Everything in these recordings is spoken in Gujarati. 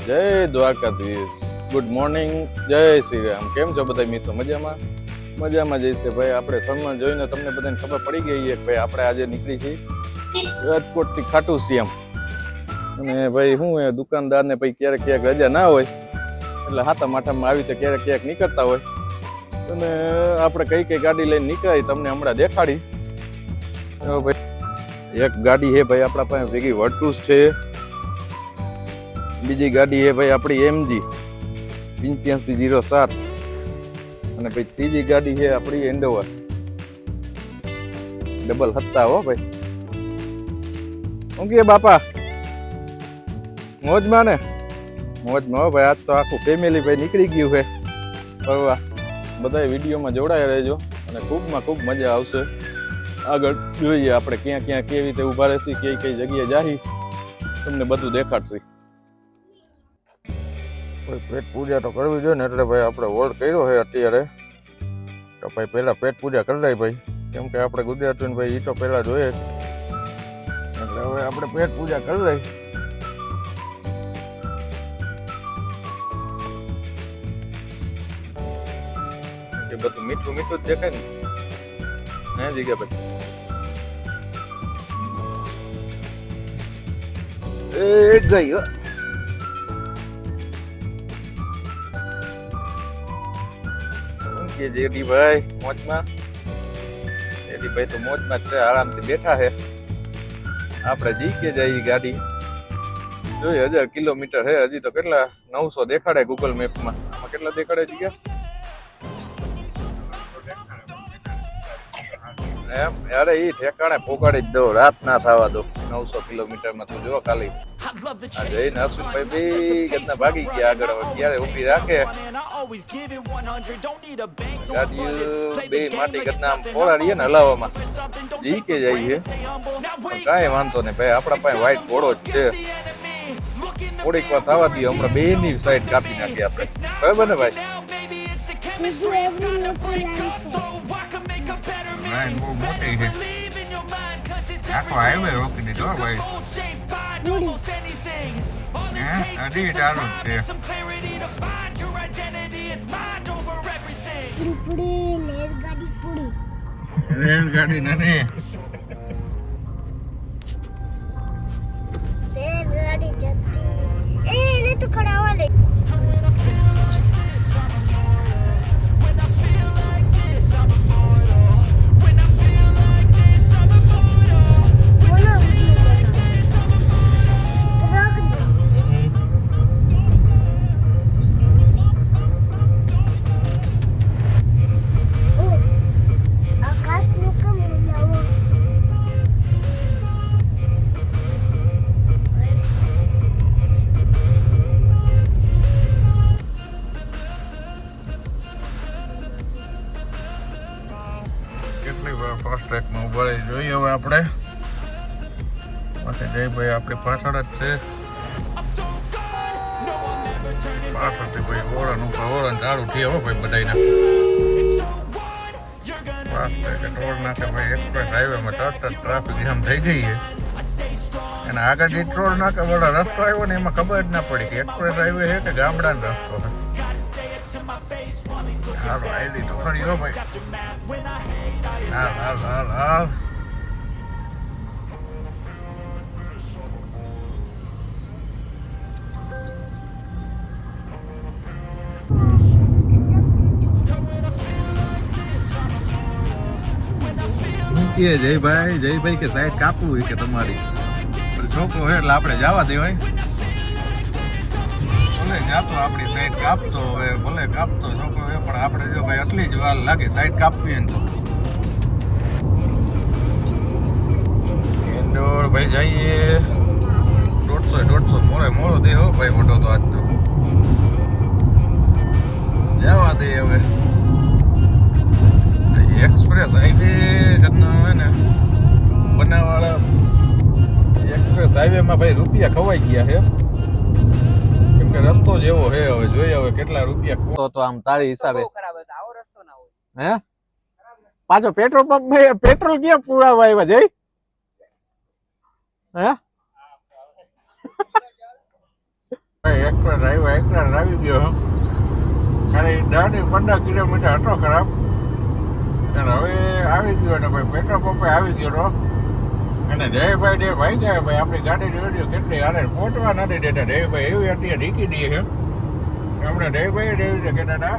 જય દ્વારકાધીશ, ગુડ મોર્નિંગ, જય શ્રી રામ. કેમ છો બધા મિત્રો? મજામાં મજામાં જઈશે ભાઈ. આપણે સન્માન જોઈને તમને બધાને ખબર પડી ગઈ છે કે ભાઈ આપણે આજે નીકળી છીએ રાજકોટથી ખાટું શ્યામ. અને ભાઈ શું એ દુકાનદારને ભાઈ ક્યારેક ક્યાંક રજા ના હોય એટલે હાથા માઠામાં આવી રીતે ક્યારેક ક્યાંક નીકળતા હોય અને આપણે કઈ કઈ ગાડી લઈને નીકળાય તમને હમણાં દેખાડી. ભાઈ એક ગાડી છે ભાઈ આપણા પાસે ભેગી વર્ટુસ છે, બીજી ગાડી છે ભાઈ આપણી MG 8507 અને ભાઈ ત્રીજી ગાડી છે આપણી એન્ડોવર ડબલ હત્તા. હો ભાઈ શું કે બાપા, મોજમાં ને? મોજમાં હો ભાઈ. આજ તો આખું ફેમિલી ભાઈ નીકળી ગયું છે ફરવા. બધા વિડીયોમાં જોડાયા રહેજો અને ખૂબમાં ખૂબ મજા આવશે. આગળ જોઈએ આપણે ક્યાં ક્યાં કેવી રીતે ઊભા રહેશી, કઈ કઈ જગ્યાએ જાહી, તમને બધું દેખાડશે. પેટ પૂજા તો કરવી જોઈએ ને એટલે ભાઈ આપણે હોલ્ડ કર્યો છે અત્યારે. તો ભાઈ પહેલા પેટ પૂજા કરી લઈ ભાઈ, કેમ કે આપણે ગુજરાતીને ભાઈ એ તો પહેલા જોઈએ એટલે હવે આપણે પેટ પૂજા કરી લઈ. એ બધું મીઠું મીઠું જ દેખાય ને હે જગ્યા ભાઈ. એ ગઈ હો જેડી ભાઈ મોજમાં. જેડી ભાઈ તો મોજમાં છે, આરામથી બેઠા છે. આપણે જી કે જઈ ગાડી જોઈ 1000 કિલોમીટર છે હજી તો. કેટલા 900 દેખાડે ગૂગલ મેપમાં. આમાં કેટલા દેખાડે જગ્યા એમ? અરે ઈ ઠેકાણે પોગાડી જ દો, રાત ના થવા દો. 900 કિલોમીટરમાં તો જો ખાલી આ જઈને અશ્વિનભાઈ બે ગદના ભાગી ગયા આગળ. હવે ક્યારે ઊભી રાખે ગાડી બે માટી ગદના આમ પોળાડીએ ને હલાવવામાં જી કે જાય છે. કાંઈ વાંધો નહીં ભાઈ, આપણા પાસે વ્હાઈટ ઘોડો જ છે. થોડીક વાર થવા દઈએ, હમણાં બે ની સાઈડ કાપી નાખીએ આપણે, બરાબર ને ભાઈ? બહુ મોટી છે, આખો હાઈવે રોકી દીધો ભાઈ. હજી ચાલુ જ છે. રેલગાડી નથી, રેલગાડી જતી એને તો ખડાવા લે. ફાસ્ટ ટ્રેકમાં ઉભા રહી જોઈએ હવે આપણે. માટે જયભાઈ આપણી પાછળ જ છે. પાછળથી ભાઈ ઓરન ઉપર ઓરન ચાલુ થયા હો ભાઈ બધાયના. ફાસ્ટ ટ્રેક ટોલ નાખે ભાઈ. એક્સપ્રેસ હાઈવેમાં તરત જ ટ્રાફિક જામ થઈ ગઈ છે. અને આગળ જે ટોલ નાખે વાળા રસ્તો આવ્યો ને એમાં ખબર જ ના પડી કે એક્સપ્રેસ હાઈવે છે કે ગામડાનો રસ્તો છે. હાલો આઈડી તો ખરી હો ભાઈ. હાલ હાલ હાલ હાલ. જયભાઈ કે સાઈડ કાપવું હોય કે તમારી છોકરો છે એટલે આપણે જવા દેવાય. ભલે જાતો આપણી સાઈડ કાપતો હવે, ભલે કાપતો છોકરો છે પણ આપણે જો ભાઈ આટલી જ વાર લાગે સાઈડ કાપવી ને તો. ઇન્ડોર ભાઈ જઈએ 150 મોડો દે હો ભાઈ. મોટો તો આજ તો જવા દે હવે. એક્સપ્રેસ હાઈવે ઘરના હોય ને બનાવવાળા એક્સપ્રેસ હાઈવેમાં ભાઈ રૂપિયા ખવાઈ ગયા છે, કેમ કે રસ્તો જ એવો છે. હવે જોઈએ હવે કેટલા રૂપિયા તો આમ તારી હિસાબે હે પાછો પેટ્રોલ પંપ પેટ્રોલ ક્યાં પુરાવા આવ્યા જઈ હે એક્સપ્રેસ આવી ગયો હું ખાલી 10-15 કિલોમીટર હતો ખરાબ અને હવે આવી ગયો ને ભાઈ પેટ્રોલ પંપે આવી ગયો તો અને જયભાઈ જે ભાઈ ગયા ભાઈ આપણી ગાડી જોઈ કેટલી હારે પહોંચવા નથી દેતા જયભાઈ એવી અત્યારે ઢીકી દઈએ છે હમણાં જયભાઈ જેવી છે કહેતા હતા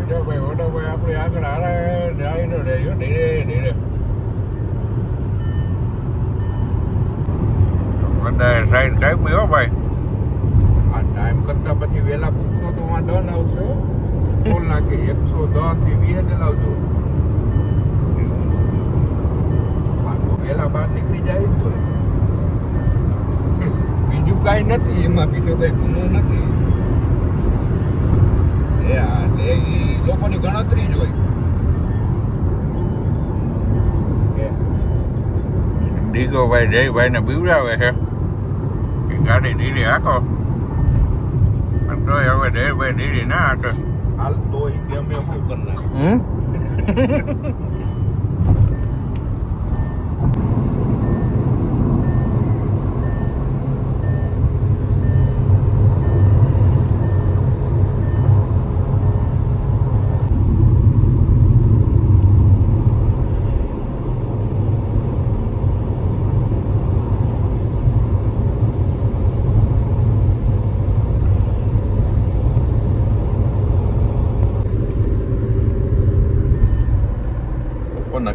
જો ભાઈ ઓટો ભાઈ આપણી આગળ હારે આવીને રહ્યો ધીરે ધીરે બધા સાઈડ કાપી હો ભાઈ આ ટાઈમ કરતા પછી વહેલા પૂછશો તો વાંધો ના આવશે બોલ નાખી 110 થી 20 ચલાવજો વહેલા બહાર નીકળી જાય તો બીજું કાંઈ નથી એમાં બીજો કઈ ગુનો નથી એ લોકોની ગણતરી જ હોય દીગો ભાઈ જયભાઈ ને બીવડાવે છે કે ગાડી ધીરે હાંકો પણ તોય હવે જયભાઈ ધીરે ના હાંકે હાલ તો કે અમે શું કરી નાખીએ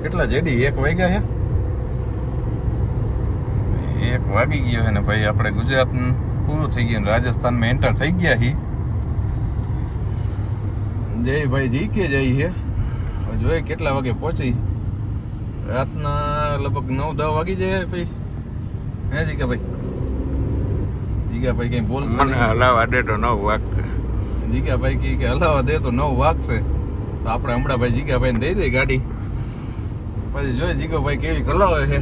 કેટલા જેડી 1 વાગ્યા છે 1 વાગી ગયો છે ને ભાઈ આપણે ગુજરાત પૂરું થઈ ગયું રાજસ્થાનમાં એન્ટર થઈ ગયા છીએ જય ભાઈ જીકે જઈ છે જોઈએ કેટલા વાગે પહોંચી રાતના લગભગ 9-10 વાગી જાય ભાઈ હે જીગાભાઈ કઈ બોલશે મને હલાવા દે તો 9 વાગશે જીગાભાઈ કે હલાવા દે તો 9 વાગશે તો આપણે હમણાં ભાઈ જીગાભાઈને દઈ દઈએ ગાડી પછી જોઈએ જીગોભાઈ કેવી કલાવે છે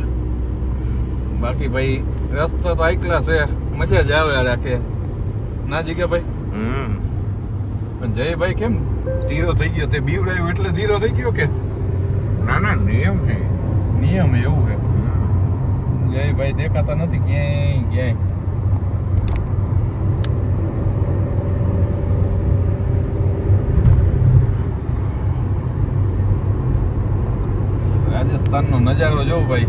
બાકી ભાઈ રસ્તો તો આઈકલા છે મજા જ આવે રાખે ના જીગાભાઈ પણ જયભાઈ કેમ ધીરો થઈ ગયો તે બીવડાયું એટલે ધીરો થઈ ગયો કે ના નિયમ છે નિયમ એવું છે જયભાઈ દેખાતા નથી ક્યાંય રાજસ્થાનનો નજારો જોવો ભાઈ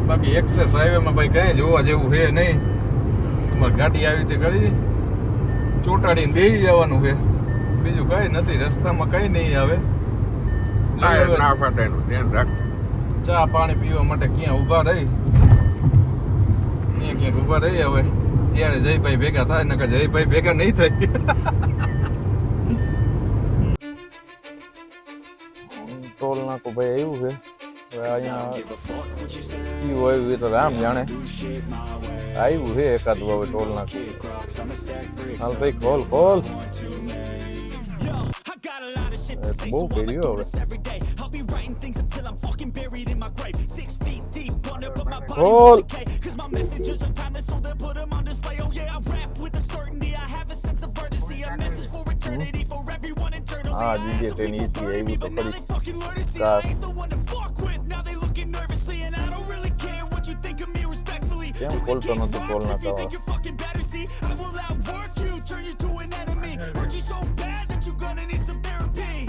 બાકી એક્સપ્રેસ હાઈવેમાં ભાઈ કઈ જોવા જેવું છે નહીં તમારે ગાડી આવી તે કરી ચોટાડીને બેસી જવાનું છે બીજું કઈ નથી રસ્તામાં કઈ નહીં આવે ના ફાટે એનું ધ્યાન રાખ ચા પાણી પીવા માટે ક્યાં ઊભા રહી ક્યાંક ઊભા રહી હવે ત્યારે જયભાઈ ભેગા થાય નકર જયભાઈ ભેગા નહીં થાય ટોલ નાકું ભાઈ આવ્યું છે હવે અહીંયા ઈ હોય એ તો રામ જાણે આવ્યું છે એકાદ હવે ટોલ નાકું હાલ ભાઈ ખોલ બહુ કર્યું હવે ખોલ હા જીજે ટ્રેન ઈસી આવી તો ખરી કાર કેમ ખોલતો નથી ટોલ નાકા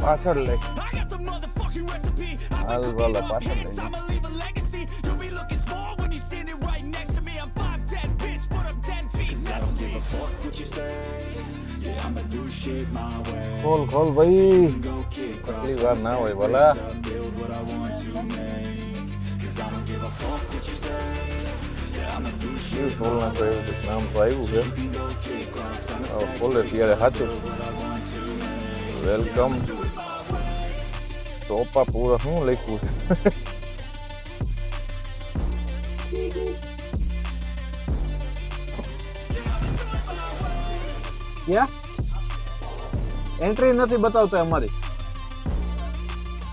પાછળ લઈ હાલ વાલા પાછળ લઈ ખોલ ભાઈ આટલી વાર ના હોય ભલા ટોલ નાકો એવું નામ તો આવ્યું છે ખોલે ત્યારે સાચું વેલકમ ટોપા પૂરા શું લખ્યું છે ક્યાં એન્ટ્રી નથી બતાવતા અમારી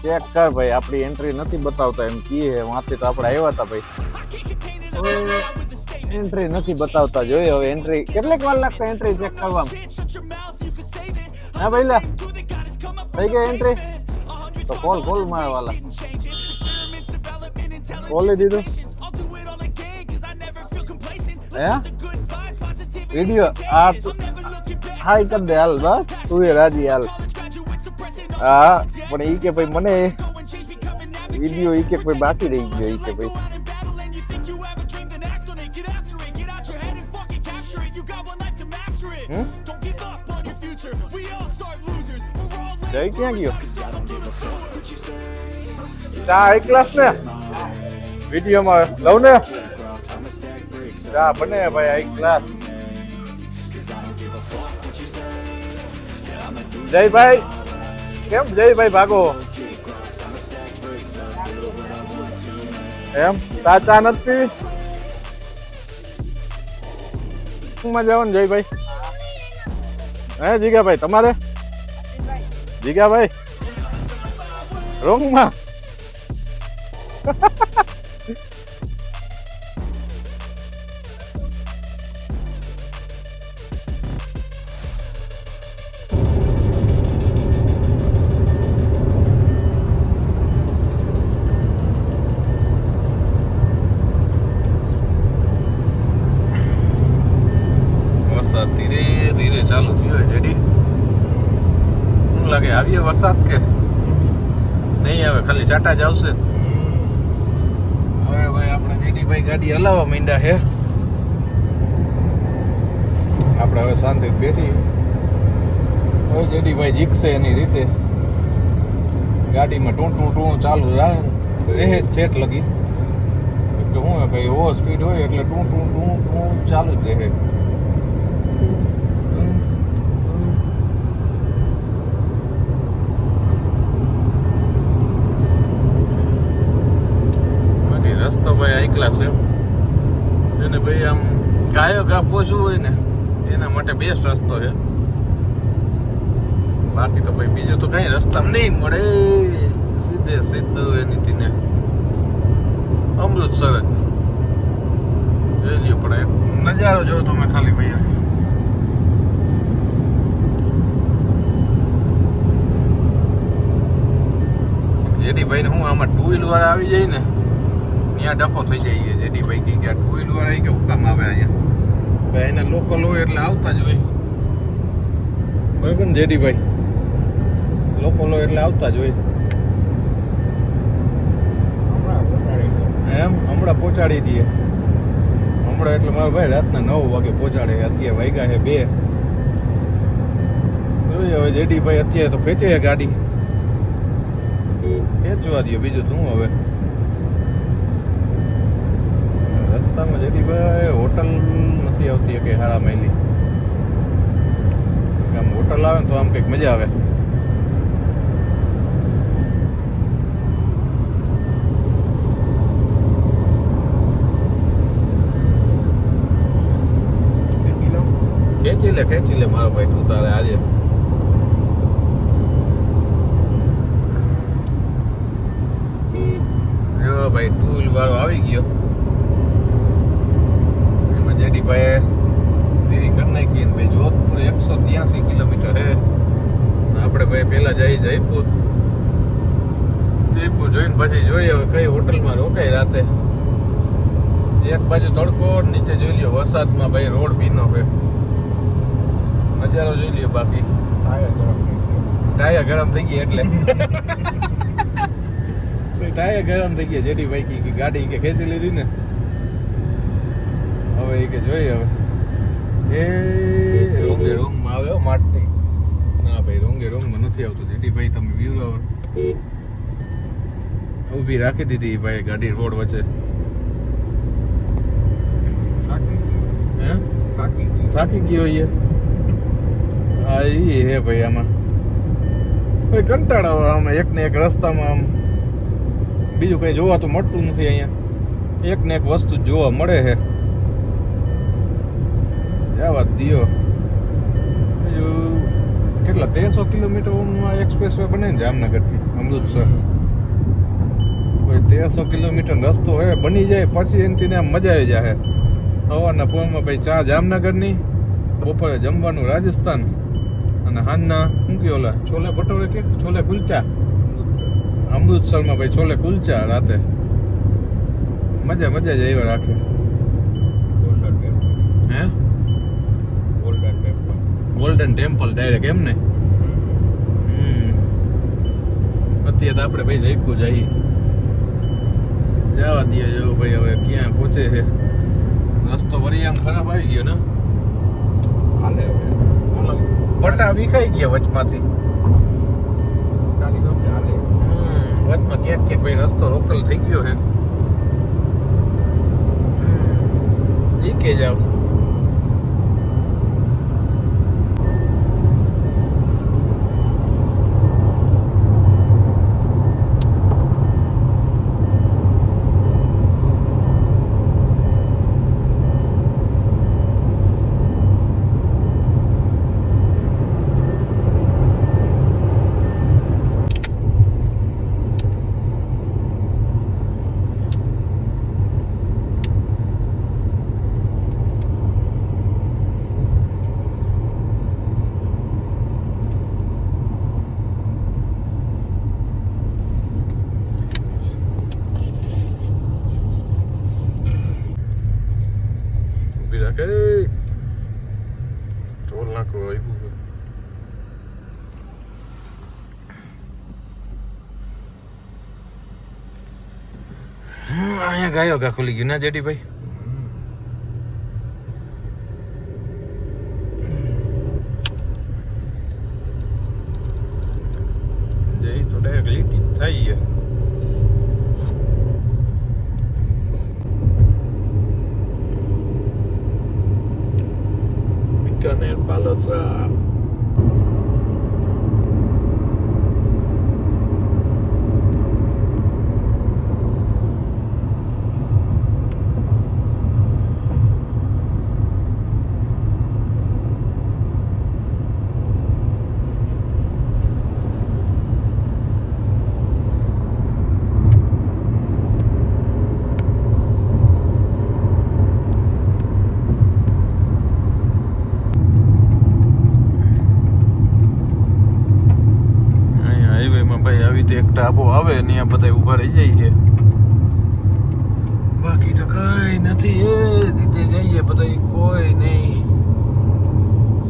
ચેક કર ભાઈ આપણી એન્ટ્રી નથી બતાવતા એમ કીએ વાંચી તો આપણે આવ્યા હતા ભાઈ એન્ટ્રી નથી બતાવતા જોઈએ હવે એન્ટ્રી કેટલીક વાર લાગશે એન્ટ્રી ચેક કરવામાં હા ભાઈ લે થઈ ગઈ એન્ટ્રી તો કોલ મારા વાલા ખોલી દીધું હે વિડીયો આ હાઈ કર દે હાલ બસ તું એ રાજી હાલ હા પણ ઈ કે ભાઈ મને વિડીયો ઈ કે ભાઈ બાકી રહી ગયો ઈ કે ભાઈ જય ક્યાં ગયો ચા એક ગ્લાસ ને વિડીયોમાં લઉં ને ચા બને ભાઈ એક ગ્લાસ જયભાઈ કેમ જયભાઈ ભાગો એમ તા ચા નથી માં જાવ ને જયભાઈ હે જીગાભાઈ તમારે જીગાભાઈ રોંગમાં વરસાદ ધીરે ધીરે ચાલુ થયો જેડી શું લાગે આવીએ વરસાદ કે નહીં આવે ખાલી ચાટા જ આવશે હવે ભાઈ આપણે જેડીભાઈ ગાડી હલાવવા માંડ્યા છે આપણે હવે શાંતિ બેઠી હવે જેડીભાઈ જીકશે એની રીતે ગાડીમાં ટૂં ટૂં ટૂં ચાલુ રહે છેટ લગી એટલે શું ભાઈ ઓવર સ્પીડ હોય એટલે ટૂં ટૂં ટૂં ટૂં ચાલુ જ રહે રસ્તો ભાઈ હાઈ ક્લાસ છે એને ભાઈ આમ ગાયો ઘા પોસવું હોય ને એના માટે બેસ્ટ રસ્તો છે બાકી તો ભાઈ બીજું તો કઈ રસ્તા નહીં મળે સીધે સીધું એની થી ને અમૃતસર જ જોઈ લ્યો પડે નજારો જોયો તમે ખાલી ભાઈ જેડીભાઈ ને હું આમાં ટુ વ્હીલ વાળા આવી જાય ને ત્યાં ડફો થઈ જાય જેડીભાઈ કે ટુ વ્હીલ વાળા કે હુકામ આવે અહીંયા ભાઈ એના લોકલ હોય એટલે આવતા જ હોય બરાબર ને જેડીભાઈ લોકલ હોય એટલે આવતા જ હોય એમ હમણાં પહોંચાડી દઈએ હમણાં એટલે મારા ભાઈ રાતના 9 વાગે પહોંચાડે અત્યારે વાગ્યા છે 2 જોઈએ હવે જેડીભાઈ અત્યારે તો ખેંચે ગાડી ખેંચવા દઈએ બીજું શું હવે રસ્તામાં જેડીભાઈ હોટલ નથી આવતી કે હારા મહિલી આમ હોટલ આવે ને તો આમ કંઈક મજા આવે ખેંચી લે મારો ભાઈ તું તારે આજે જો ભાઈ ટુ વ્હીલ વાળો આવી ગયો એમાં જેડીભાઈ ધીરી કરી નાખી ને ભાઈ જોધપુર 183 કિલોમીટર છે આપણે ભાઈ પહેલા જઈએ જયપુર જોઈને પછી જોઈએ હવે કઈ હોટલમાં રોકાય રાતે એક બાજુ તડકો નીચે જોઈ લ્યો વરસાદમાં ભાઈ રોડ ભીનો હોય નજારો જોઈ લ્યો બાકી ટાયર ગરમ થઈ ગયા એટલે ટાયર ગરમ થઈ ગયા જેડીભાઈ કે ગાડી કે ખેંચી લીધી ને હવે એ કે જોઈએ હવે એ રોંગમાં આવે માટી ના ભાઈ રોંગમાં નથી આવતું જેડીભાઈ તમે વ્યૂ ઊભી રાખી દીધી ભાઈ ગાડી રોડ વચ્ચે થાકી ગયો એ હા એ હે ભાઈ આમાં ભાઈ કંટાળો આમાં એક ને એક રસ્તામાં આમ બીજું કઈ જોવા તો મળતું નથી અહીંયા એક ને એક વસ્તુ જોવા મળે છે જવા દિયો બીજું કેટલા 1300 કિલોમીટરમાં એક્સપ્રેસ વે બને ને જામનગરથી અમૃતસર 1300 કિલોમીટર રસ્તો હે બની જાય પછી એનાથી આમ મજા આવી જાય સવારના પોરમાં ભાઈ ચા જામનગરની બપોરે જમવાનું રાજસ્થાન અને હાંજના શું કે ઓલા છોલે ભટોરે કે છોલે કુલચા અમૃતસરમાં ભાઈ છોલે કુલચા રાતે મજા જ આવ્યા રાખે હે Golden Temple. Golden Temple direct એમ ને અત્યારે તો આપણે ભાઈ જઈપુર જઈએ જવા દઈએ જો ભાઈ હવે ક્યાં પહોંચે છે રસ્તો વળી આમ ખરાબ આવી ગયો ને હાલે હવે ઓલા પટ્ટા વિખાઈ ગયા વચમાંથી તારી ગમે હાલે. વચમાં ક્યાંક ક્યાંક ભાઈ રસ્તો રોકલ થઈ ગયો છે ઈ કે જાવ ઉભી રાખે ટોલ નાખો આવ્યું છે અહીંયા ગાયો ગા ખુલી ગયું ના જેડી ભાઈ જઈ તો ડાયરેક્ટ લીટી થઈ છે બીકાનેર બાલોતરા એક ટાપો આવે ને ત્યાં બધા ઊભા રહી જાય બાકી તો કઈ નથી એ રીતે જઈએ બધા કોઈ નહીં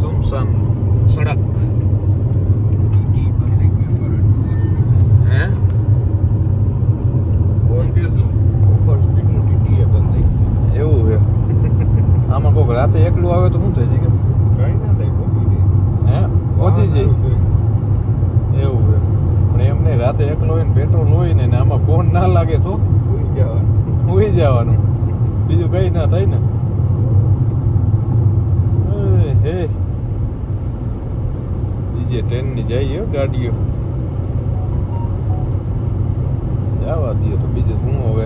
સુમસામ સડક ટીટી બંધ થઈ ગઈ અમારે. હે ઓવર સ્પીડનું ટીટી બંધ થઈ ગયું. એવું છે આમાં કોઈક રાતે એકલું આવે તો શું થઈ જાય કઈ ના થાય પહોંચી જાય. હે પહોંચી જાય એવું છે પણ એમ નહીં રાતે એકલો હોય ને પેટ્રોલ હોય ને આમાં ફોન ના લાગે તો ભૂલી જવાનું. સુઈ જવાનું બીજું કઈ ના થાય ને હે જે ટ્રેનની જાય ગાડીઓ જવા દઈએ તો બીજું શું હવે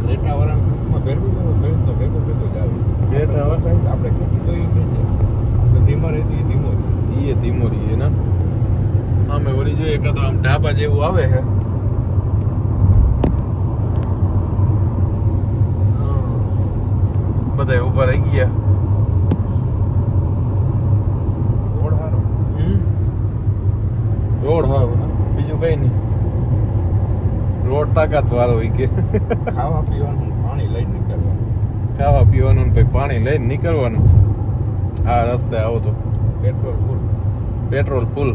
ક્રેટા વાળાના ગ્રુપમાં ભેરવી દેવો ભેર તો ભેગો ભેગો જ આવે. ક્રેટા વાળા? આપણે ખેતી તો એ ખેતી આપણે ધીમા રહેતી ધીમો રહે. એ ધીમો રહીએ ને આમે વળી જોઈએ એકાદો આમ ઢાબા જેવું આવે છે બધા ઉભા રહી ગયા રોડ સારો. રોડ હારો ને બીજું કઈ નહીં રોડ તાકાત વાળો હોય કે ખાવા પીવાનું પાણી લઈને નીકળવાનું. ખાવા પીવાનું ને પછી પાણી લઈને નીકળવાનું આ રસ્તે આવો તો પેટ્રોલ ફૂલ. પેટ્રોલ ફૂલ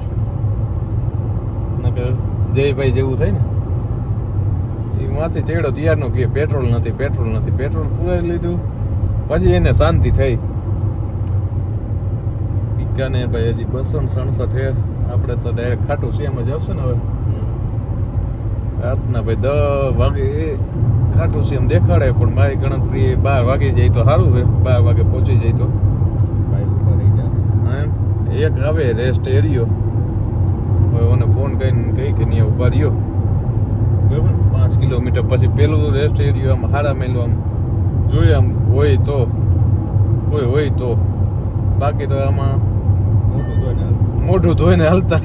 નકર જયભાઈ જેવું થાય ને એ માંથી ચેડો ત્યારનો કે પેટ્રોલ નથી પેટ્રોલ પૂરાઈ લીધું પછી એને શાંતિ થઈ બીકાને ભાઈ હજી 267 હે આપણે તો ડાયરેક્ટ ખાટું શ્યામ જ આવશે ને હવે રાતના ભાઈ 10 વાગે ખાટું શ્યામ દેખાડે પણ મારી ગણતરી 12 વાગે જાય તો સારું છે 12 વાગે પહોંચી જાય તો ભાઈ ઉપર રહી જાય. એક આવે રેસ્ટ એરિયો હવે ઓને ફોન કરીને કહી કે ત્યાં ઉભા રહ્યો બરાબર 5 કિલોમીટર પછી પેલું રેસ્ટ એરિયો આમ હારા મેલું આમ જોઈએ આમ હોય તો કોઈ હોય તો બાકી તો આમાં મોઢું ધોઈને હાલતા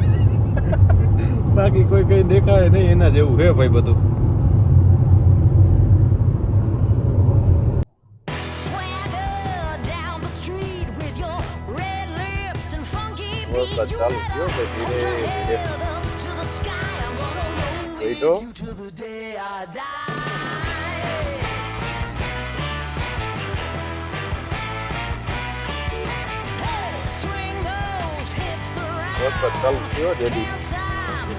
બાકી કોઈ કઈ દેખાય નહીં એના જેવું છે ભાઈ બધું વરસાદ ચાલુ થયો તો ધીરે ધીરે જોઈ તો વરસાદ ચાલુ થયો જેથી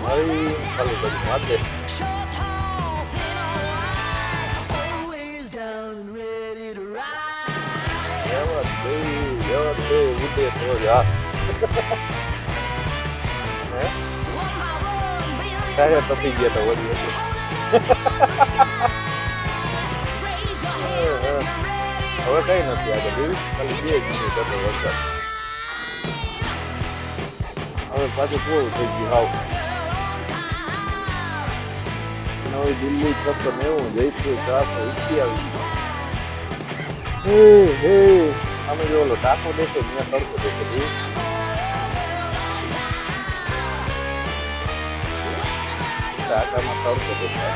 મારી ચાલુ કરી માથે ઉડે તો યાર ટાયર તપી ગયા તો વળી હવે કઈ નથી આગળ જોયું ખાલી 2 મિનિટ હતો વરસાદ હવે પાછું પૂરું થઈ ગયું હાવ નવી દિલ્હી 690 જયપુર 428 હે અમે જો ઓલો ટાકો દેખો ત્યાં તડકો દેખો ટાકામાં તડકો દેખો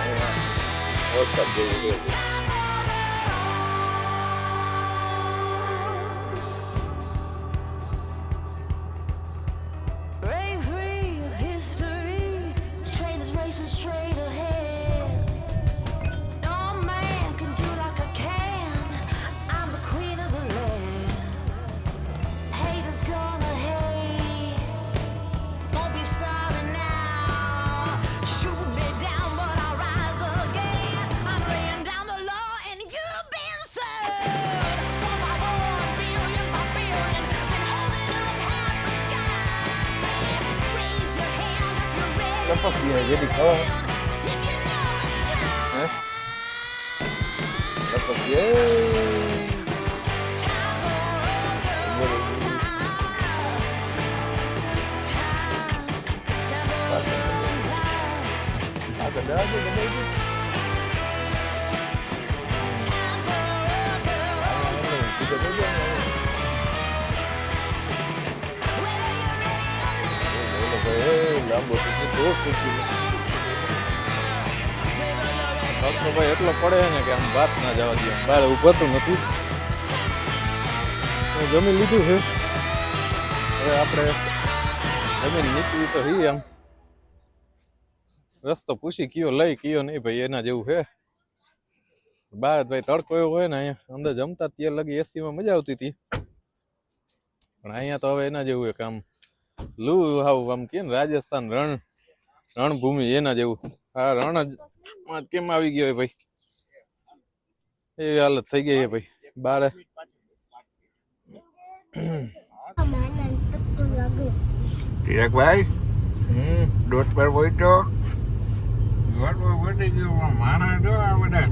વરસાદ જેવું છે Straight ahead, no man can do like I can. I'm the queen of the land. Haters gonna hate, won't be sorry now. Shoot me down, but I'll rise again. I'm laying down the law, and you've been served. For my 1 billion, my billion, been holding up half the sky. Raise your hand if you're ready. પછી જેથી ખાવા પછી લાંબો ભાઈ એટલો પડે ને કે આમ વાત ના જવા દે બહાર ઉભતું નથી જમી લીધું છે હવે આપણે જમીન નીકળી તો હી આમ રસ્તો પૂછી કયો લઈ કયો નહીં ભાઈ એના જેવું છે બહાર ભાઈ તડકો એવો હોય ને અહીંયા અંદર જમતા ત્યાં લગી એસીમાં મજા આવતી હતી પણ અહીંયા તો હવે એના જેવું છે આમ લૂ હાવ આમ કે ને રાજસ્થાન રણભૂમિ એના જેવું આ રણ જ કેમ આવી ગયો હોય ભાઈ એવી હાલત થઈ ગઈ છે ભાઈ બારે તિલકભાઈ દોસ્ત પર બોઈટો દોસ્ત પર બોઈટી ગયો માણસ જો આ બધા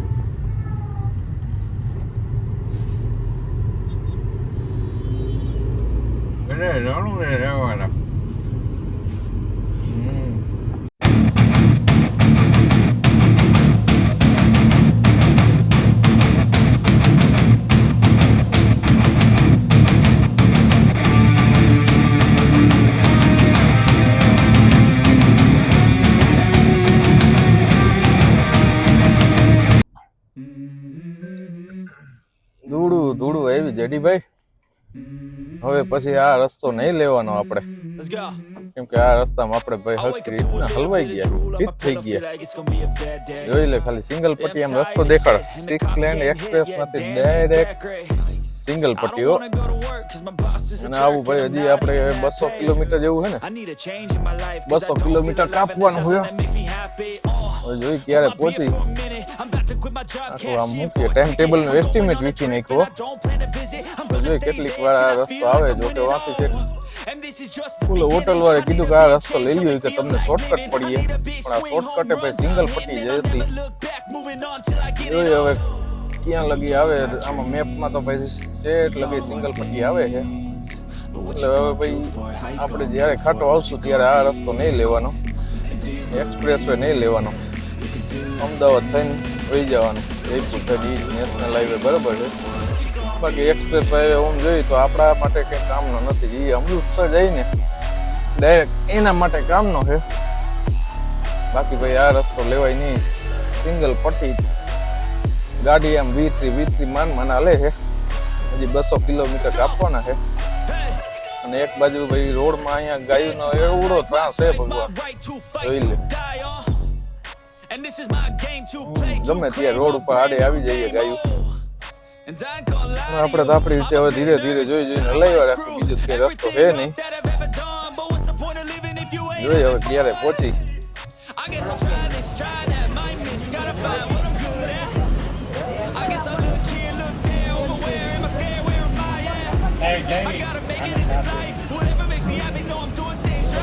બધા રણું રે રહેવાના ધૂળું આવી જેડીભાઈ હવે પછી આ રસ્તો નહીં લેવાનો આપણે કેમ કે આ રસ્તામાં આપણે ભાઈ હલકી રીતના હલવાઈ ગયા ફિટ થઈ ગયા જોઈ લે ખાલી સિંગલ પટ્ટી આમ રસ્તો દેખાડ 6 લેન એક્સપ્રેસ માંથી ડાયરેક્ટ સિંગલ પટ્ટીઓ અને આવું ભાઈ હજી આપણે 200 કિલોમીટર જેવું છે ને 200 કિલોમીટર કાપવાનું હોય જોઈ ક્યારે પહોંચી આખું આમ મૂકીએ ટાઈમ ટેબલ નો એસ્ટિમેટ વીચી નાખ્યો જોઈ કેટલીક વાર આ રસ્તો આવે જો કે વાંચી છે ફૂલ હોટલ વાળે કીધું કે આ રસ્તો લઈ લ્યો કે તમને શોર્ટકટ પડીએ પણ આ શોર્ટકટે ભાઈ સિંગલ પટ્ટી જતી જોઈ હવે ક્યાં લગી આવે આમાં મેપમાં તો ભાઈ સેટ લગી સિંગલ પટ્ટી આવે છે એટલે હવે ભાઈ આપણે જ્યારે ખાટો આવશું ત્યારે આ રસ્તો નહીં લેવાનો એક્સપ્રેસ વે નહીં લેવાનો અમદાવાદ થઈને વહી જવાનું જયપુર થઈને નેશનલ હાઈવે બરાબર છે બાકી એક્સપ્રેસ હાઈવે ઓમ જોઈએ તો આપણા માટે કંઈ કામનો નથી એ અમૃતસર જઈને ડાયરેક્ટ એના માટે કામનો છે બાકી ભાઈ આ રસ્તો લેવાય નહીં સિંગલ પટ્ટી ગાડી આમ વી3 માન હાલે છે હજી 200 કિલોમીટર કાપવાના છે અને એક બાજુ ભાઈ રોડમાં અહીંયા ગાયનો એવડો ત્રાસ છે ભગવાન જોઈ લે ગમે ત્યાં રોડ ઉપર આડે આવી જઈએ ગાયું આપણે તો આપણી રીતે હવે ધીરે ધીરે જોઈને હલાવ્યા રાખી બીજું કઈ રસ્તો છે નહીં જોઈએ હવે ક્યારે પહોંચી. I guess I'll try